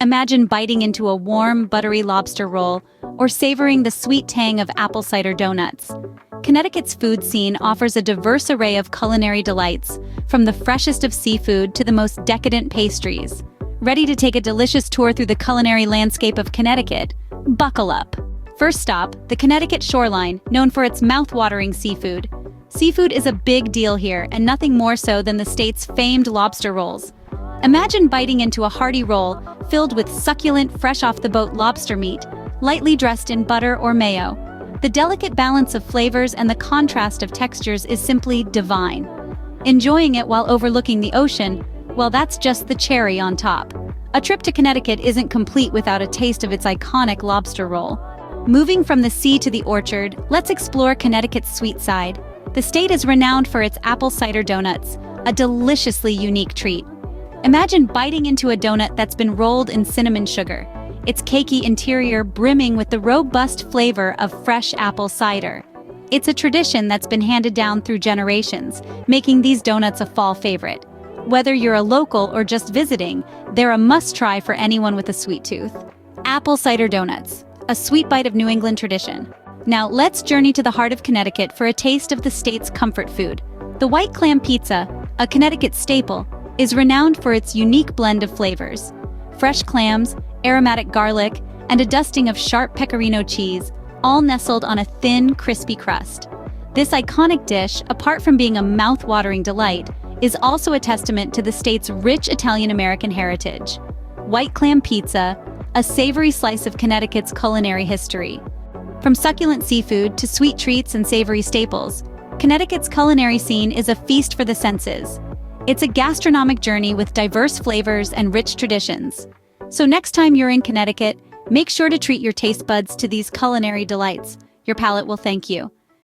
Imagine biting into a warm, buttery lobster roll or savoring the sweet tang of apple cider donuts. Connecticut's food scene offers a diverse array of culinary delights, from the freshest of seafood to the most decadent pastries. Ready to take a delicious tour through the culinary landscape of Connecticut? Buckle up! First stop, the Connecticut shoreline, known for its mouth-watering seafood. Seafood is a big deal here, and nothing more so than the state's famed lobster rolls. Imagine biting into a hearty roll filled with succulent, fresh-off-the-boat lobster meat, lightly dressed in butter or mayo. The delicate balance of flavors and the contrast of textures is simply divine. Enjoying it while overlooking the ocean, well, that's just the cherry on top. A trip to Connecticut isn't complete without a taste of its iconic lobster roll. Moving from the sea to the orchard, let's explore Connecticut's sweet side. The state is renowned for its apple cider donuts, a deliciously unique treat. Imagine biting into a donut that's been rolled in cinnamon sugar, its cakey interior brimming with the robust flavor of fresh apple cider. It's a tradition that's been handed down through generations, making these donuts a fall favorite. Whether you're a local or just visiting, they're a must-try for anyone with a sweet tooth. Apple cider donuts, a sweet bite of New England tradition. Now let's journey to the heart of Connecticut for a taste of the state's comfort food. The white clam pizza, a Connecticut staple, is renowned for its unique blend of flavors. Fresh clams, aromatic garlic, and a dusting of sharp pecorino cheese, all nestled on a thin, crispy crust. This iconic dish, apart from being a mouth-watering delight, is also a testament to the state's rich Italian-American heritage. White clam pizza, a savory slice of Connecticut's culinary history. From succulent seafood to sweet treats and savory staples, Connecticut's culinary scene is a feast for the senses. It's a gastronomic journey with diverse flavors and rich traditions. So next time you're in Connecticut, make sure to treat your taste buds to these culinary delights. Your palate will thank you.